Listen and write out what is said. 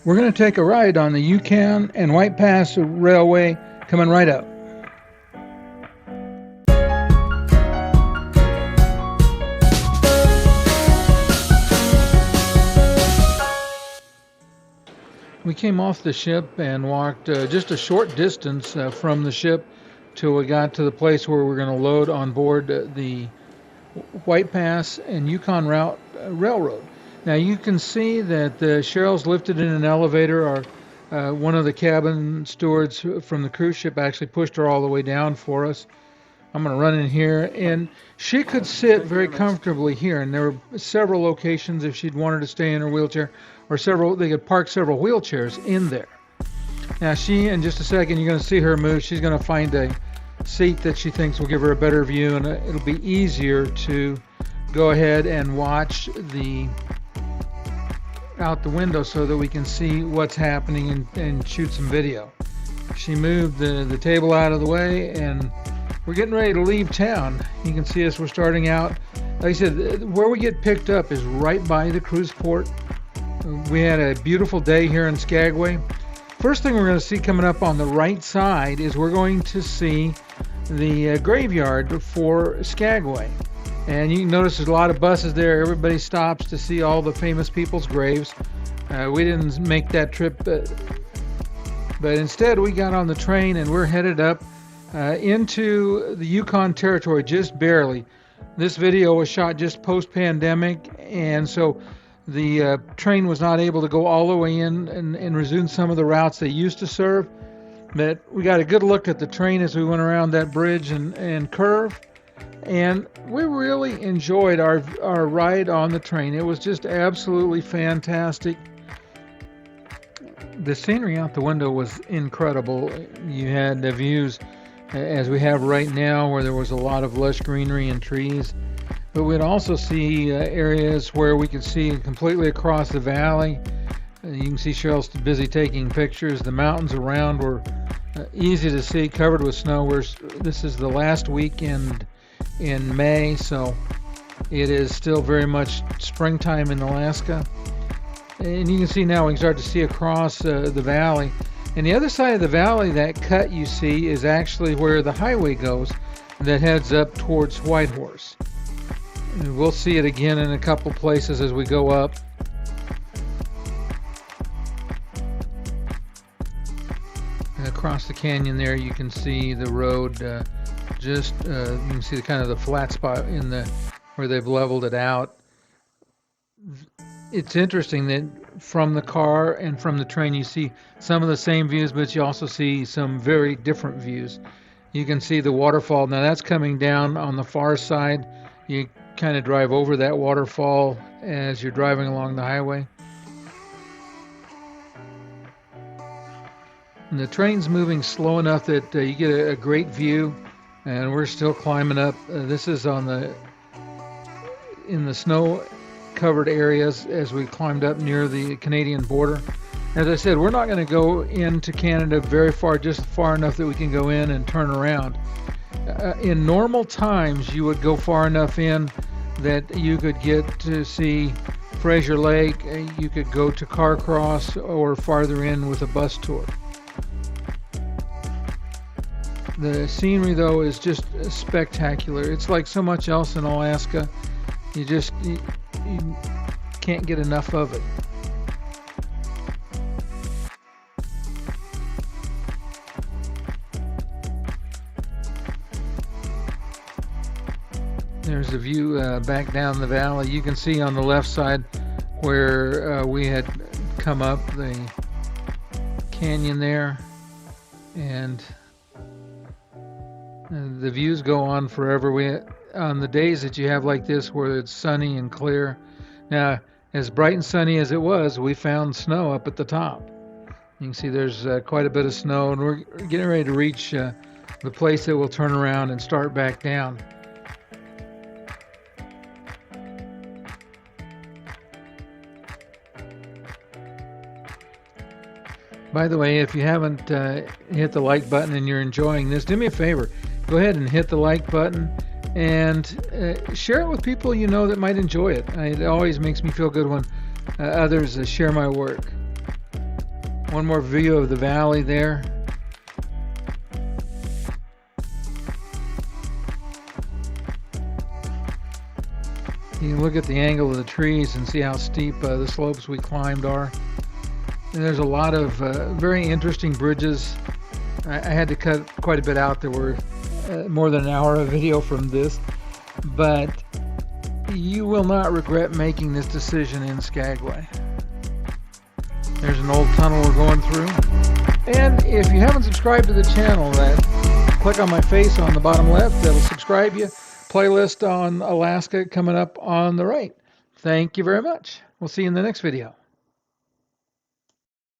We're going to take a ride on the Yukon and White Pass Railway coming right up. We came off the ship and walked just a short distance from the ship till we got to the place where we're going to load on board the White Pass and Yukon Route Railroad. Now you can see that Cheryl's lifted in an elevator. One of the cabin stewards from the cruise ship actually pushed her all the way down for us. I'm going to run in here, and she could sit very comfortably here, and there were several locations if she'd wanted to stay in her wheelchair, or they could park several wheelchairs in there. Now in just a second, you're going to see her move. She's going to find a seat that she thinks will give her a better view, and it'll be easier to go ahead and watch out the window so that we can see what's happening and shoot some video. She moved the table out of the way, and we're getting ready to leave town. You can see us, we're starting out. Like I said, where we get picked up is right by the cruise port. We had a beautiful day here in Skagway. First thing we're going to see coming up on the right side is we're going to see the graveyard for Skagway. And you can notice there's a lot of buses there. Everybody stops to see all the famous people's graves. We didn't make that trip, but instead we got on the train and we're headed up into the Yukon territory, just barely. This video was shot just post-pandemic, and so the train was not able to go all the way in and resume some of the routes they used to serve. But we got a good look at the train as we went around that bridge and curve, and we really enjoyed our ride on the train. It was just absolutely fantastic. The scenery out the window was incredible. You had the views as we have right now, where there was a lot of lush greenery and trees. But we'd also see areas where we could see completely across the valley. You can see Cheryl's busy taking pictures. The mountains around were easy to see, covered with snow. This is the last weekend in May, so it is still very much springtime in Alaska. And you can see now, we can start to see across the valley. And the other side of the valley, that cut you see, is actually where the highway goes that heads up towards Whitehorse. And we'll see it again in a couple places as we go up. And across the canyon there, you can see the road. You can see the flat spot where they've leveled it out. It's interesting that from the car and from the train you see some of the same views, but you also see some very different views. You can see the waterfall. Now that's coming down on the far side. You kind of drive over that waterfall as you're driving along the highway. And the train's moving slow enough that you get a great view, and we're still climbing up. This is in the snow covered areas as we climbed up near the Canadian border. As I said, we're not going to go into Canada very far, just far enough that we can go in and turn around. In normal times, you would go far enough in that you could get to see Fraser Lake, you could go to Carcross, or farther in with a bus tour. The scenery, though, is just spectacular. It's like so much else in Alaska. You can't get enough of it. There's a view back down the valley. You can see on the left side where we had come up the canyon there, and the views go on forever. On the days that you have like this where it's sunny and clear. Now, as bright and sunny as it was, we found snow up at the top. You can see there's quite a bit of snow, and we're getting ready to reach the place that we'll turn around and start back down. By the way, if you haven't hit the like button and you're enjoying this, do me a favor. Go ahead and hit the like button and share it with people you know that might enjoy it. It always makes me feel good when others share my work. One more view of the valley there. You can look at the angle of the trees and see how steep the slopes we climbed are. And there's a lot of very interesting bridges. I had to cut quite a bit out. There were more than an hour of video from this, but you will not regret making this decision in Skagway. There's an old tunnel we're going through. And if you haven't subscribed to the channel, click on my face on the bottom left. That'll subscribe you. Playlist on Alaska coming up on the right. Thank you very much. We'll see you in the next video.